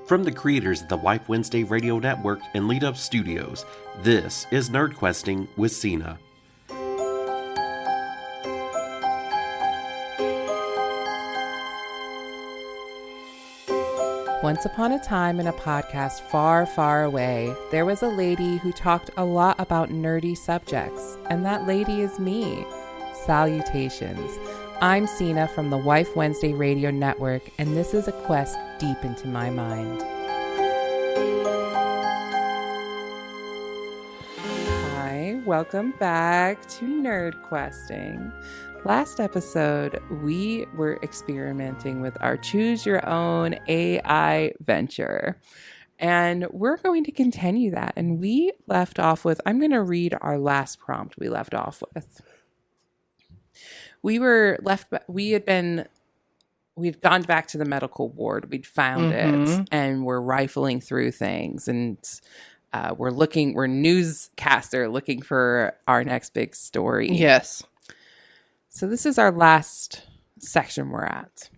From the creators of the Wife Wednesday Radio Network and Lead Up Studios, this is NerdQuesting with Cena. Once upon a time in a podcast far, far away, there was a lady who talked a lot about nerdy subjects, and that lady is me. Salutations. I'm Cena from the Wife Wednesday Radio Network, and this is a quest deep into my mind. Hi, welcome back to NerdQuesting. Last episode, we were experimenting with our Choose Your Own AI venture, and we're going to continue that. And we left off with, I'm going to read our last prompt we left off with. We'd gone back to the medical ward. We'd found it, and we're rifling through things, and we're newscaster looking for our next big story. Yes. So this is our last section we're at.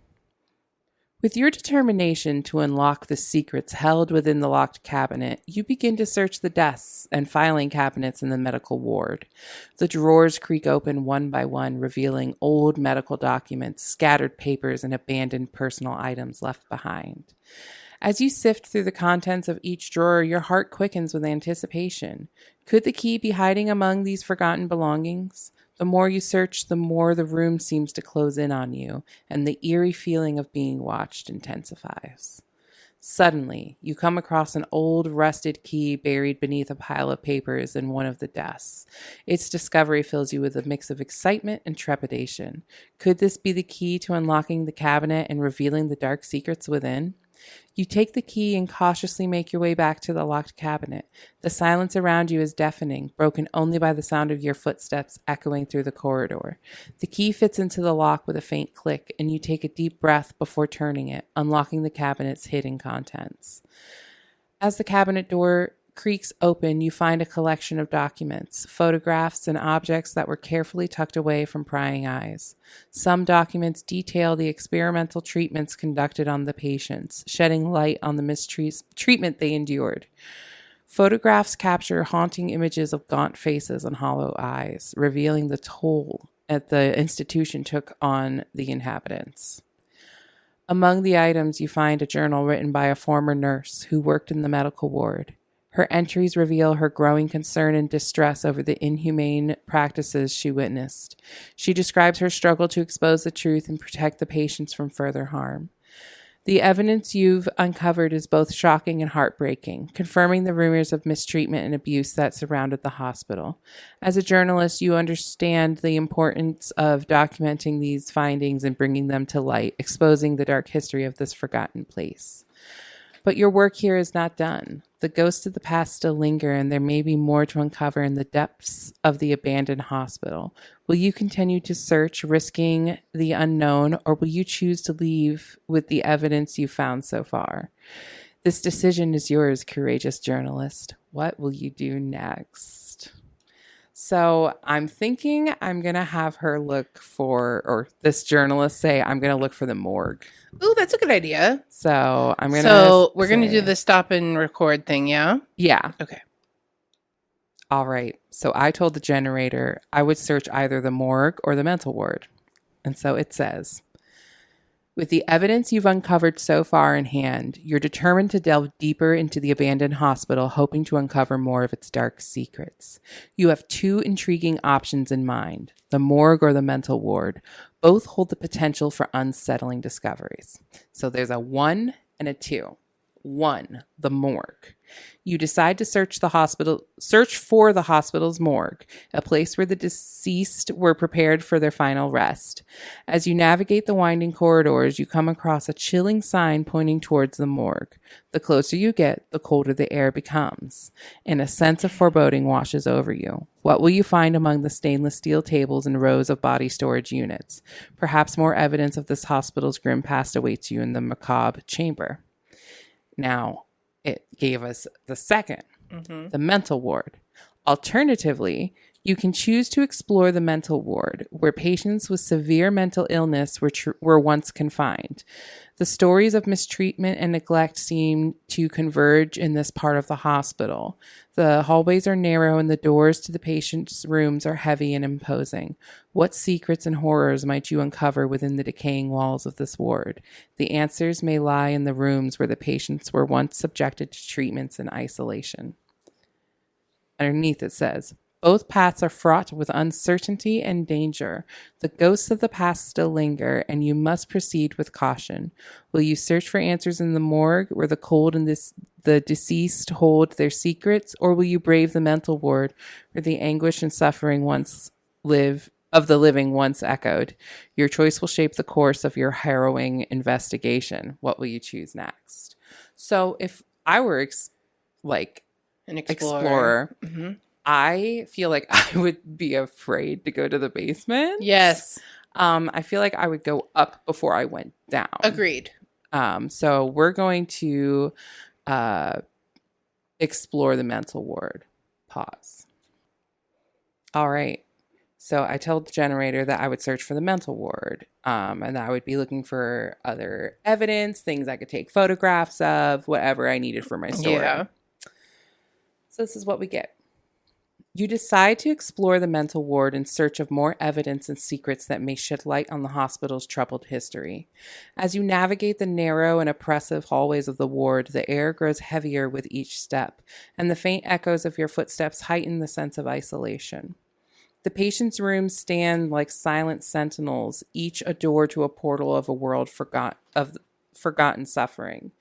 With your determination to unlock the secrets held within the locked cabinet, you begin to search the desks and filing cabinets in the medical ward. The drawers creak open one by one, revealing old medical documents, scattered papers, and abandoned personal items left behind. As you sift through the contents of each drawer, your heart quickens with anticipation. Could the key be hiding among these forgotten belongings? The more you search, the more the room seems to close in on you, and the eerie feeling of being watched intensifies. Suddenly, you come across an old, rusted key buried beneath a pile of papers in one of the desks. Its discovery fills you with a mix of excitement and trepidation. Could this be the key to unlocking the cabinet and revealing the dark secrets within? You take the key and cautiously make your way back to the locked cabinet. The silence around you is deafening, broken only by the sound of your footsteps echoing through the corridor. The key fits into the lock with a faint click, and you take a deep breath before turning it, unlocking the cabinet's hidden contents. As the cabinet door creaks open, you find a collection of documents, photographs, and objects that were carefully tucked away from prying eyes. Some documents detail the experimental treatments conducted on the patients, shedding light on the mistreatment they endured. Photographs capture haunting images of gaunt faces and hollow eyes, revealing the toll that the institution took on the inhabitants. Among the items, you find a journal written by a former nurse who worked in the medical ward. Her entries reveal her growing concern and distress over the inhumane practices she witnessed. She describes her struggle to expose the truth and protect the patients from further harm. The evidence you've uncovered is both shocking and heartbreaking, confirming the rumors of mistreatment and abuse that surrounded the hospital. As a journalist, you understand the importance of documenting these findings and bringing them to light, exposing the dark history of this forgotten place. But your work here is not done. The ghosts of the past still linger, and there may be more to uncover in the depths of the abandoned hospital. Will you continue to search, risking the unknown, or will you choose to leave with the evidence you found so far? This decision is yours, courageous journalist. What will you do next? So I'm thinking I'm going to have her look for, or this journalist say, I'm going to look for the morgue. Ooh, that's a good idea. So I'm going to. So we're going to do the stop and record thing, yeah? Yeah. Okay. All right. So I told the generator I would search either the morgue or the mental ward. And so it says, with the evidence you've uncovered so far in hand, you're determined to delve deeper into the abandoned hospital, hoping to uncover more of its dark secrets. You have two intriguing options in mind, the morgue or the mental ward. Both hold the potential for unsettling discoveries. So there's a 1 and a 2. 1, the morgue. You decide to search for the hospital's morgue, a place where the deceased were prepared for their final rest. As you navigate the winding corridors, you come across a chilling sign pointing towards the morgue. The closer you get, the colder the air becomes, and a sense of foreboding washes over you. What will you find among the stainless steel tables and rows of body storage units? Perhaps more evidence of this hospital's grim past awaits you in the macabre chamber. Now, it gave us the second, the mental ward. Alternatively, You can choose to explore the mental ward, where patients with severe mental illness were once confined. The stories of mistreatment and neglect seem to converge in this part of the hospital. The hallways are narrow and the doors to the patients' rooms are heavy and imposing. What secrets and horrors might you uncover within the decaying walls of this ward? The answers may lie in the rooms where the patients were once subjected to treatments in isolation. Underneath it says, both paths are fraught with uncertainty and danger. The ghosts of the past still linger, and you must proceed with caution. Will you search for answers in the morgue, where the cold and the deceased hold their secrets, or will you brave the mental ward, where the anguish and suffering of the living once echoed? Your choice will shape the course of your harrowing investigation. What will you choose next? So, if I were An explorer. Mm-hmm. I feel like I would be afraid to go to the basement. Yes. I feel like I would go up before I went down. Agreed. So we're going to explore the mental ward. Pause. All right. So I told the generator that I would search for the mental ward, and that I would be looking for other evidence, things I could take photographs of, whatever I needed for my story. Yeah. So this is what we get. You decide to explore the mental ward in search of more evidence and secrets that may shed light on the hospital's troubled history. As you navigate the narrow and oppressive hallways of the ward, the air grows heavier with each step, and the faint echoes of your footsteps heighten the sense of isolation. The patients' rooms stand like silent sentinels, each a door to a portal of a world of forgotten suffering.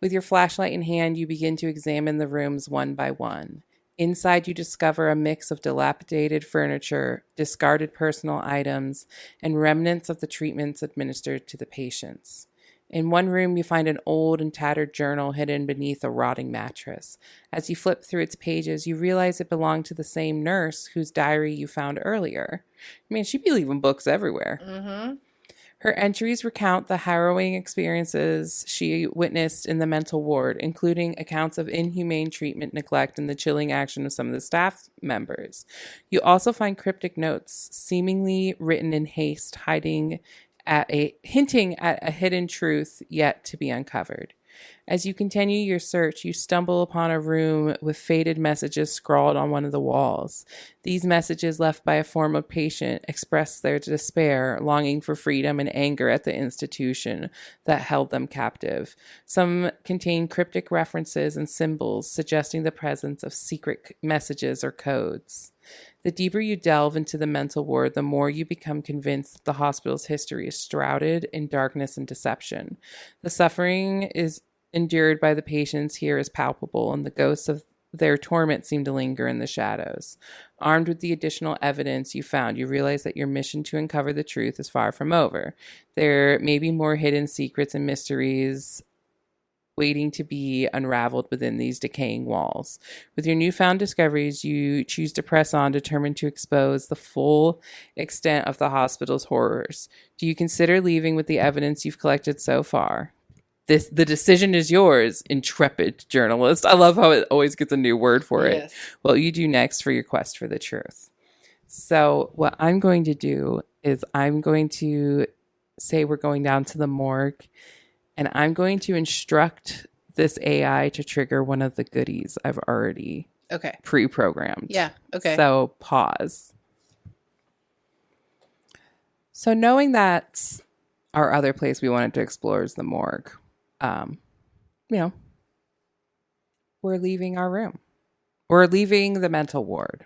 With your flashlight in hand, you begin to examine the rooms one by one. Inside, you discover a mix of dilapidated furniture, discarded personal items, and remnants of the treatments administered to the patients. In one room, you find an old and tattered journal hidden beneath a rotting mattress. As you flip through its pages, you realize it belonged to the same nurse whose diary you found earlier. I mean, she'd be leaving books everywhere. Mm-hmm. Her entries recount the harrowing experiences she witnessed in the mental ward, including accounts of inhumane treatment, neglect, and the chilling action of some of the staff members. You also find cryptic notes, seemingly written in haste, hinting at a hidden truth yet to be uncovered. As you continue your search, you stumble upon a room with faded messages scrawled on one of the walls. These messages, left by a former patient, express their despair, longing for freedom, and anger at the institution that held them captive. Some contain cryptic references and symbols suggesting the presence of secret messages or codes. The deeper you delve into the mental ward, the more you become convinced that the hospital's history is shrouded in darkness and deception. The suffering is endured by the patients here is palpable, and the ghosts of their torment seem to linger in the shadows. Armed with the additional evidence you found, you realize that your mission to uncover the truth is far from over. There may be more hidden secrets and mysteries waiting to be unraveled within these decaying walls. With your newfound discoveries, you choose to press on, determined to expose the full extent of the hospital's horrors. Do you consider leaving with the evidence you've collected so far? The decision is yours, intrepid journalist. I love how it always gets a new word for it. Yes. What you do next for your quest for the truth. So what I'm going to do is I'm going to say we're going down to the morgue, and I'm going to instruct this AI to trigger one of the goodies I've already pre-programmed. Yeah. Okay. So pause. So knowing that our other place we wanted to explore is the morgue, we're leaving our room. We're leaving the mental ward.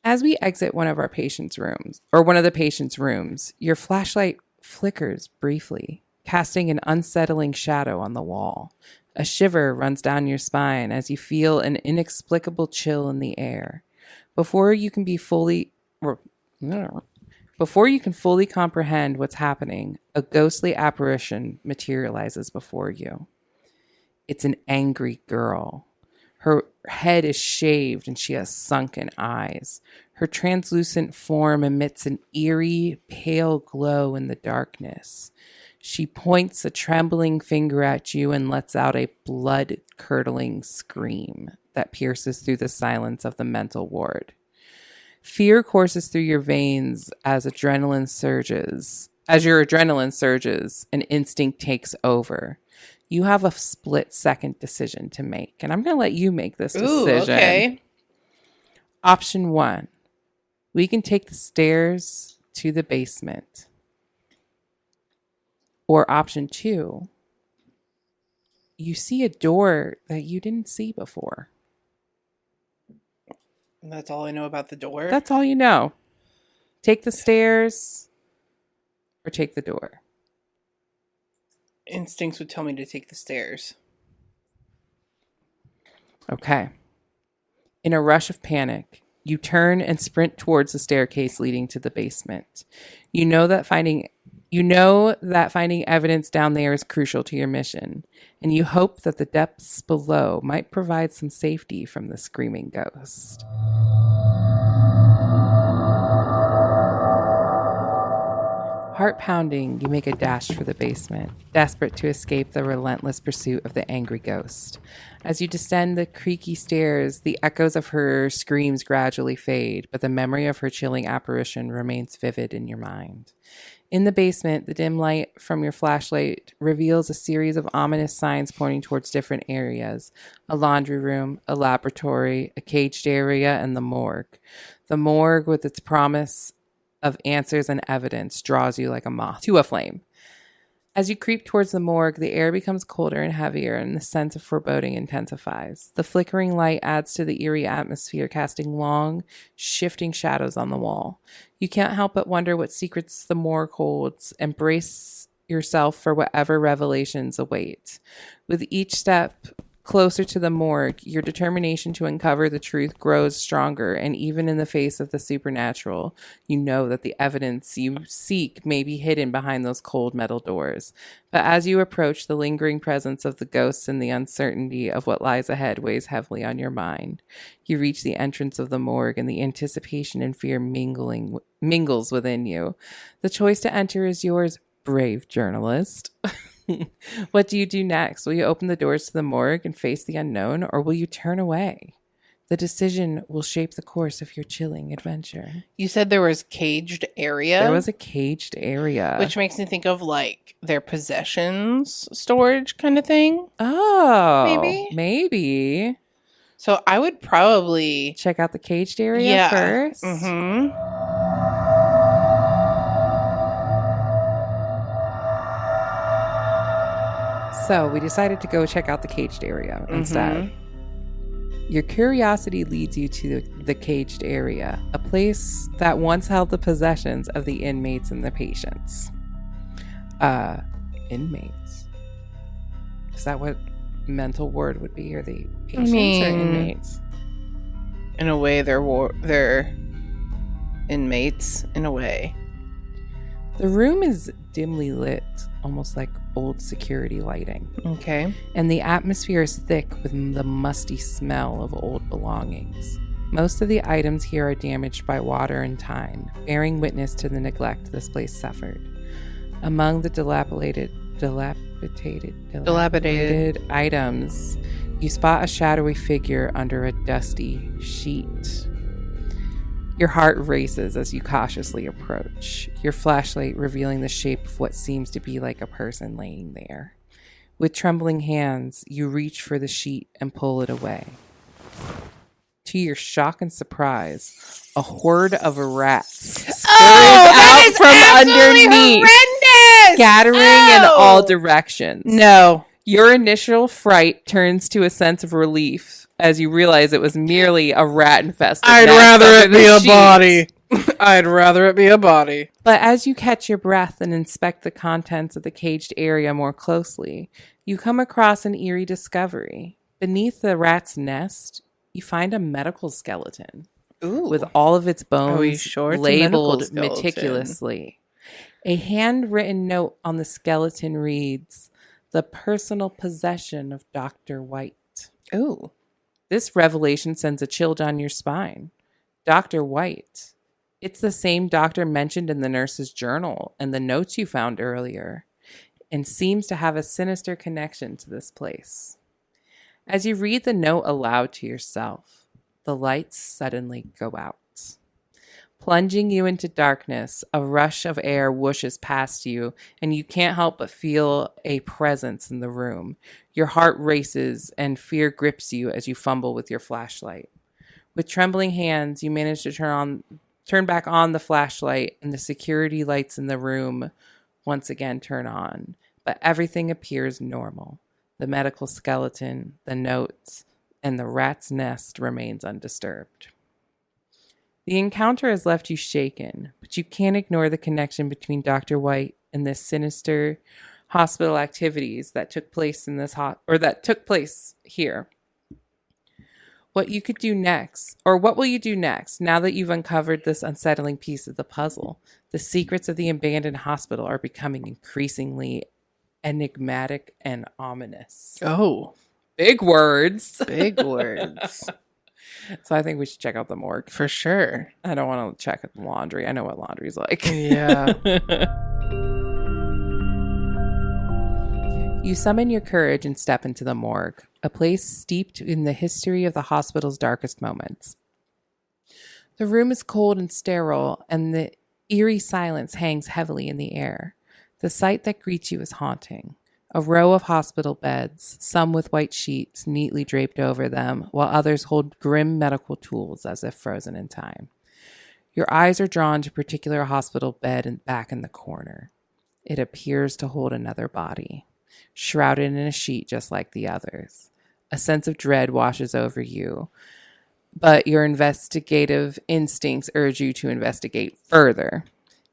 As we exit one of the patient's rooms, your flashlight flickers briefly, casting an unsettling shadow on the wall. A shiver runs down your spine as you feel an inexplicable chill in the air. Before you can fully comprehend what's happening, a ghostly apparition materializes before you. It's an angry girl. Her head is shaved and she has sunken eyes. Her translucent form emits an eerie, pale glow in the darkness. She points a trembling finger at you and lets out a blood-curdling scream. that pierces through the silence of the mental ward. Fear courses through your veins as adrenaline surges. As your adrenaline surges, an instinct takes over. You have a split-second decision to make, and I'm going to let you make this decision. Okay. Option 1. We can take the stairs to the basement. Or option 2. You see a door that you didn't see before. That's all I know about the door. That's all you know. Take the stairs or take the door. Instincts would tell me to take the stairs. Okay. In a rush of panic, you turn and sprint towards the staircase leading to the basement. You know that finding evidence down there is crucial to your mission, and you hope that the depths below might provide some safety from the screaming ghost. Heart pounding, you make a dash for the basement, desperate to escape the relentless pursuit of the angry ghost. As you descend the creaky stairs, the echoes of her screams gradually fade, but the memory of her chilling apparition remains vivid in your mind. In the basement, the dim light from your flashlight reveals a series of ominous signs pointing towards different areas: a laundry room, a laboratory, a caged area, and the morgue. The morgue, with its promise of answers and evidence, draws you like a moth to a flame. As you creep towards the morgue, the air becomes colder and heavier, and the sense of foreboding intensifies. The flickering light adds to the eerie atmosphere, casting long, shifting shadows on the wall. You can't help but wonder what secrets the morgue holds, and brace yourself for whatever revelations await. With each step closer to the morgue, your determination to uncover the truth grows stronger, and even in the face of the supernatural, you know that the evidence you seek may be hidden behind those cold metal doors. But as you approach, the lingering presence of the ghosts and the uncertainty of what lies ahead weighs heavily on your mind. You reach the entrance of the morgue, and the anticipation and fear mingles within you. The choice to enter is yours, brave journalist. What do you do next? Will you open the doors to the morgue and face the unknown, or will you turn away? The decision will shape the course of your chilling adventure. You said there was caged area? There was a caged area. Which makes me think of like their possessions storage kind of thing. Oh. Maybe. So I would probably check out the caged area first. Mm-hmm. So we decided to go check out the caged area instead. Your curiosity leads you to the caged area, a place that once held the possessions of the inmates and the patients. Inmates? Is that what mental ward would be, or the patients or inmates? In a way, they're inmates, in a way. The room is dimly lit, almost like old security lighting. Okay. And the atmosphere is thick with the musty smell of old belongings. Most of the items here are damaged by water and time, bearing witness to the neglect this place suffered. Among the dilapidated items, you spot a shadowy figure under a dusty sheet. Your heart races as you cautiously approach, your flashlight revealing the shape of what seems to be like a person laying there. With trembling hands, you reach for the sheet and pull it away. To your shock and surprise, a horde of rats scurries out from underneath, horrendous! scattering in all directions. No. Your initial fright turns to a sense of relief as you realize it was merely a rat-infested I'd nest rather under it the be a sheet. body. I'd rather it be a body. But as you catch your breath and inspect the contents of the caged area more closely, you come across an eerie discovery. Beneath the rat's nest, you find a medical skeleton. Ooh. With all of its bones Are we sure it's a medical labeled skeleton? meticulously. A handwritten note on the skeleton reads, "The personal possession of Dr. White." Ooh. This revelation sends a chill down your spine. Dr. White. It's the same doctor mentioned in the nurse's journal and the notes you found earlier, and seems to have a sinister connection to this place. As you read the note aloud to yourself, the lights suddenly go out. Plunging you into darkness, a rush of air whooshes past you, and you can't help but feel a presence in the room. Your heart races, and fear grips you as you fumble with your flashlight. With trembling hands, you manage to turn back on the flashlight, and the security lights in the room once again turn on. But everything appears normal. The medical skeleton, the notes, and the rat's nest remains undisturbed. The encounter has left you shaken, but you can't ignore the connection between Dr. White and the sinister hospital activities that took place in this that took place here. What you could do next, or what will you do next, now that you've uncovered this unsettling piece of the puzzle? The secrets of the abandoned hospital are becoming increasingly enigmatic and ominous. Oh, Big words. big words. So I think we should check out the morgue. For sure. I don't want to check the laundry. I know what laundry's like. Yeah. You summon your courage and step into the morgue, a place steeped in the history of the hospital's darkest moments. The room is cold and sterile, and the eerie silence hangs heavily in the air. The sight that greets you is haunting. A row of hospital beds, some with white sheets neatly draped over them, while others hold grim medical tools as if frozen in time. Your eyes are drawn to a particular hospital bed and back in the corner. It appears to hold another body, shrouded in a sheet just like the others. A sense of dread washes over you, but your investigative instincts urge you to investigate further.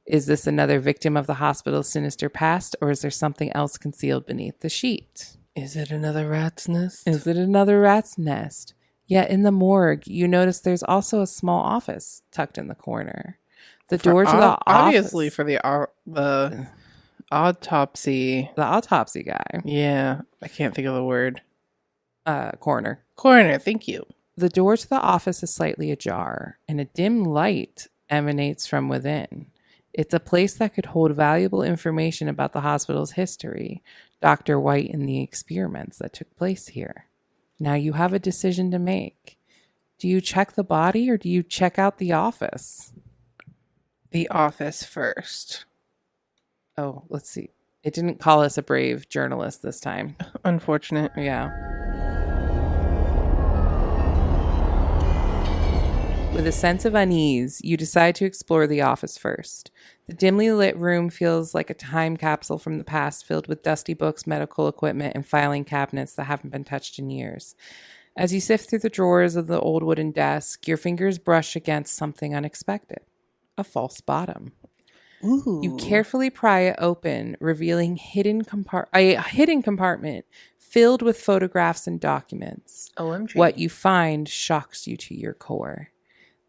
Is this another victim of the hospital's sinister past, or is there something else concealed beneath the sheet? Is it another rat's nest? Is it another rat's nest? Yet in the morgue, you notice there's also a small office tucked in the corner. The door to the obviously office, for the autopsy. the autopsy guy, Yeah, I can't think of the word. corner. Coroner, thank you. The door to the office is slightly ajar, and a dim light emanates from within. It's a place that could hold valuable information about the hospital's history, Dr. White, and the experiments that took place here. Now you have a decision to make. Do you check the body or do you check out the office? The office first. Oh, let's see. It didn't call us a brave journalist this time. Unfortunate. Yeah. With a sense of unease, you decide to explore the office first. The dimly lit room feels like a time capsule from the past, filled with dusty books, medical equipment, and filing cabinets that haven't been touched in years. As you sift through the drawers of the old wooden desk, your fingers brush against something unexpected. A false bottom. Ooh. You carefully pry it open, revealing a hidden compartment filled with photographs and documents. OMG. What you find shocks you to your core.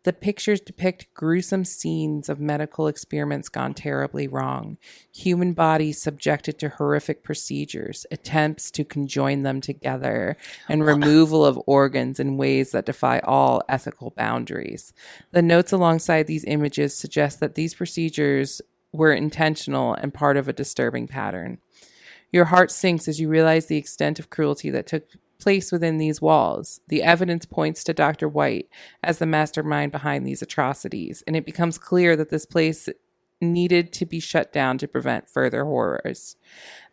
The pictures depict gruesome scenes of medical experiments gone terribly wrong, human bodies subjected to horrific procedures, attempts to conjoin them together, and removal of organs in ways that defy all ethical boundaries. The notes alongside these images suggest that these procedures were intentional and part of a disturbing pattern. Your heart sinks as you realize the extent of cruelty that took place within these walls. The evidence points to Dr. White as the mastermind behind these atrocities, and it becomes clear that this place needed to be shut down to prevent further horrors.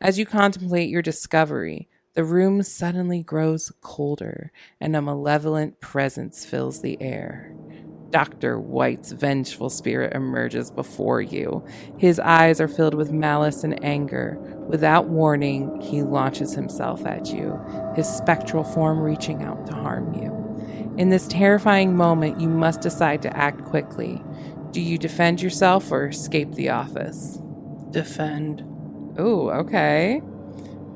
As you contemplate your discovery, the room suddenly grows colder, and a malevolent presence fills the air. Dr. White's vengeful spirit emerges before you. His eyes are filled with malice and anger. Without warning, he launches himself at you, his spectral form reaching out to harm you. In this terrifying moment, you must decide to act quickly. Do you defend yourself or escape the office? Defend. Oh, okay.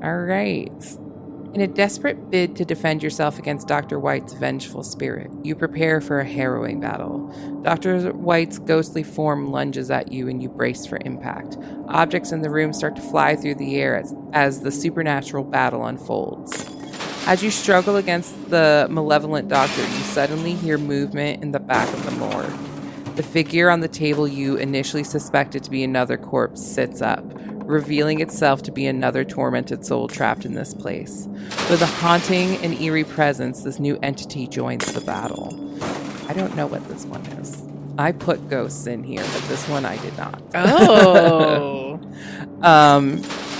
All right. In a desperate bid to defend yourself against Dr. White's vengeful spirit, you prepare for a harrowing battle. Dr. White's ghostly form lunges at you and you brace for impact. Objects in the room start to fly through the air as the supernatural battle unfolds. As you struggle against the malevolent doctor, you suddenly hear movement in the back of the morgue. The figure on the table you initially suspected to be another corpse sits up, revealing itself to be another tormented soul trapped in this place. With a haunting and eerie presence, this new entity joins the battle. I don't know what this one is. I put ghosts in here, but this one I did not. Oh.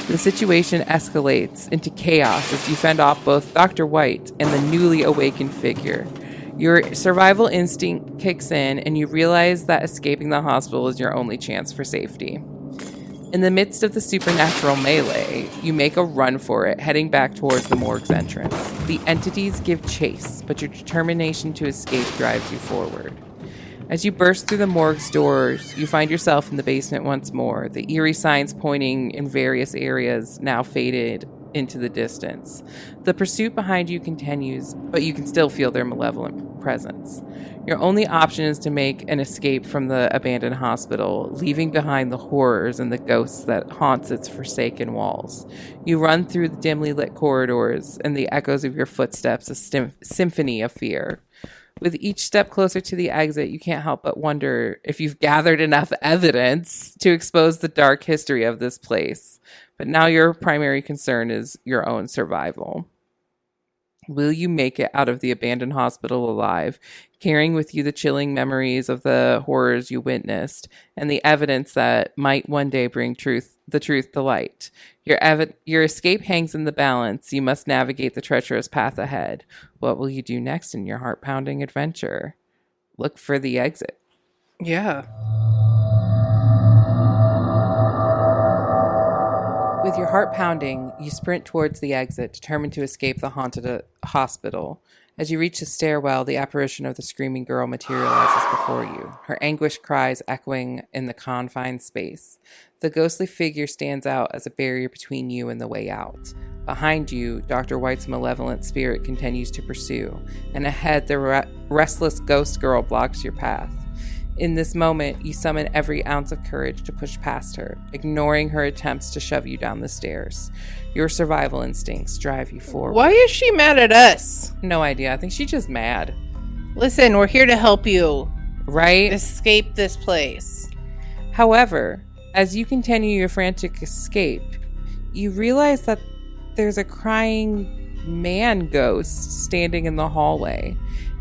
The situation escalates into chaos as you fend off both Dr. White and the newly awakened figure. Your survival instinct kicks in, and you realize that escaping the hospital is your only chance for safety. In the midst of the supernatural melee, you make a run for it, heading back towards the morgue's entrance. The entities give chase, but your determination to escape drives you forward. As you burst through the morgue's doors, you find yourself in the basement once more, the eerie signs pointing in various areas now faded into the distance. The pursuit behind you continues, but you can still feel their malevolent presence. Your only option is to make an escape from the abandoned hospital, leaving behind the horrors and the ghosts that haunts its forsaken walls. You run through the dimly lit corridors, and the echoes of your footsteps a symphony of fear. With each step closer to the exit, you can't help but wonder if you've gathered enough evidence to expose the dark history of this place. But now your primary concern is your own survival. Will you make it out of the abandoned hospital alive, carrying with you the chilling memories of the horrors you witnessed and the evidence that might one day bring the truth to light? Your escape hangs in the balance. You must navigate the treacherous path ahead. What will you do next in your heart-pounding adventure? Look for the exit. Yeah. With your heart pounding, you sprint towards the exit, determined to escape the haunted hospital. As you reach the stairwell, the apparition of the screaming girl materializes before you, her anguished cries echoing in the confined space. The ghostly figure stands out as a barrier between you and the way out. Behind you, Dr. White's malevolent spirit continues to pursue, and ahead, the restless ghost girl blocks your path. In this moment, you summon every ounce of courage to push past her, ignoring her attempts to shove you down the stairs. Your survival instincts drive you forward. Why is she mad at us? No idea. I think she's just mad. Listen, we're here to help you. Right? Escape this place. However, as you continue your frantic escape, you realize that there's a crying man ghost standing in the hallway,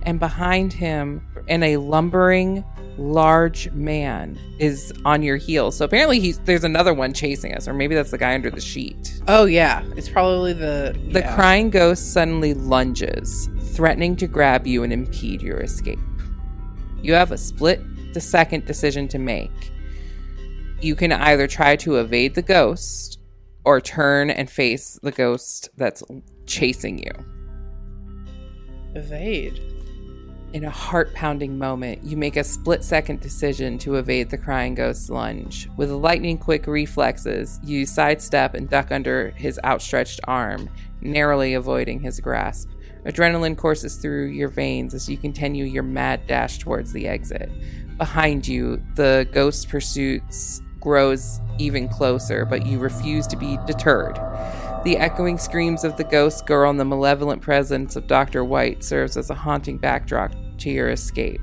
and behind him, and a lumbering, large man is on your heels. So apparently there's another one chasing us, or maybe that's the guy under the sheet. Oh yeah, it's probably the crying ghost suddenly lunges, threatening to grab you and impede your escape. You have a split-second decision to make. You can either try to evade the ghost or turn and face the ghost that's chasing you. Evade. In a heart-pounding moment, you make a split-second decision to evade the crying ghost's lunge. With lightning-quick reflexes, you sidestep and duck under his outstretched arm, narrowly avoiding his grasp. Adrenaline courses through your veins as you continue your mad dash towards the exit. Behind you, the ghost pursuit grows even closer, but you refuse to be deterred. The echoing screams of the ghost girl and the malevolent presence of Dr. White serves as a haunting backdrop to your escape.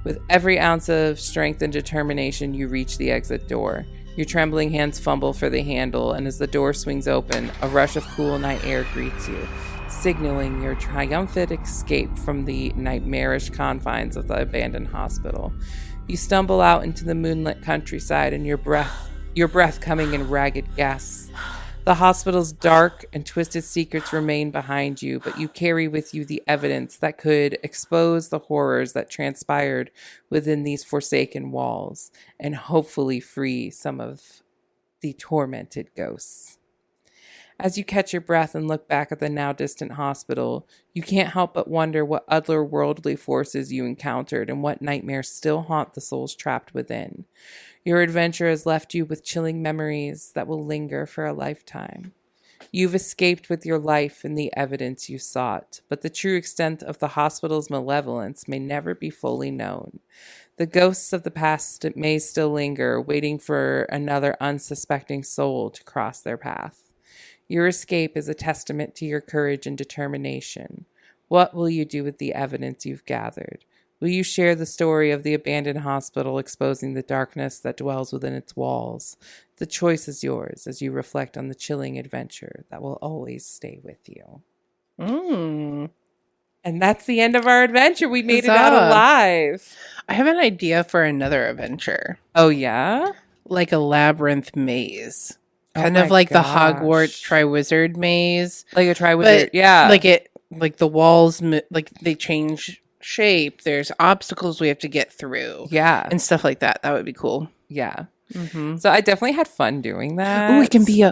With every ounce of strength and determination, you reach the exit door. Your trembling hands fumble for the handle, and as the door swings open, a rush of cool night air greets you, signaling your triumphant escape from the nightmarish confines of the abandoned hospital. You stumble out into the moonlit countryside, and your breath coming in ragged gasps. The hospital's dark and twisted secrets remain behind you, but you carry with you the evidence that could expose the horrors that transpired within these forsaken walls, and hopefully free some of the tormented ghosts. As you catch your breath and look back at the now distant hospital, you can't help but wonder what otherworldly forces you encountered and what nightmares still haunt the souls trapped within. Your adventure has left you with chilling memories that will linger for a lifetime. You've escaped with your life and the evidence you sought, but the true extent of the hospital's malevolence may never be fully known. The ghosts of the past may still linger, waiting for another unsuspecting soul to cross their path. Your escape is a testament to your courage and determination. What will you do with the evidence you've gathered? Will you share the story of the abandoned hospital exposing the darkness that dwells within its walls? The choice is yours as you reflect on the chilling adventure that will always stay with you. And that's the end of our adventure. We made it out alive. I have an idea for another adventure. Oh, yeah? Like a labyrinth maze. Oh Kind of my like the gosh. Hogwarts Triwizard maze. Like a Triwizard, yeah. Like the walls, like they change shape. There's obstacles we have to get through. Yeah. And stuff like that. That would be cool. Yeah. Mm-hmm. So I definitely had fun doing that. Ooh, it can be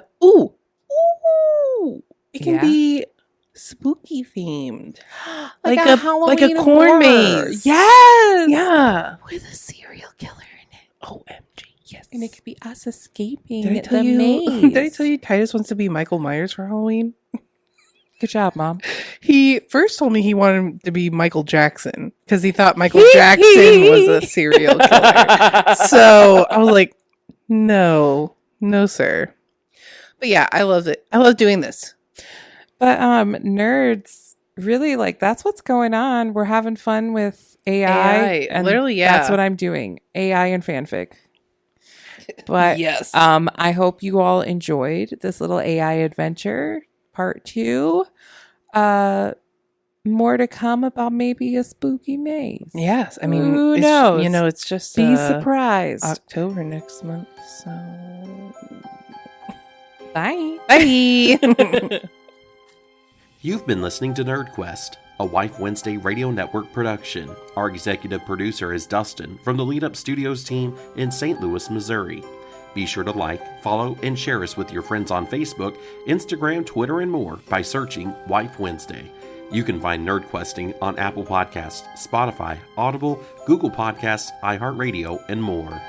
it can be spooky themed. like a Halloween like a corn horror. maze. Yes. Yeah. With a serial killer in it. OMG. Yes. And it could be us escaping Did I tell the you? maze. Did I tell you Titus wants to be Michael Myers for Halloween? Good job, Mom. He first told me he wanted to be Michael Jackson because he thought Michael Jackson was a serial killer. So I was like, no, sir. But yeah, I love it. I love doing this. But nerds, really, like, that's what's going on. We're having fun with AI. And literally, yeah. That's what I'm doing. AI and fanfic. But yes. I hope you all enjoyed this little AI adventure, part 2. More to come about maybe a spooky maze. Yes. I mean, who knows? You know, it's just Be surprised. October next month. So Bye. bye. You've been listening to NerdQuest, a Wife Wednesday Radio Network production. Our executive producer is Dustin from the Lead Up Studios team in St. Louis, Missouri. Be sure to like, follow, and share us with your friends on Facebook, Instagram, Twitter, and more by searching Wife Wednesday. You can find NerdQuesting on Apple Podcasts, Spotify, Audible, Google Podcasts, iHeartRadio, and more.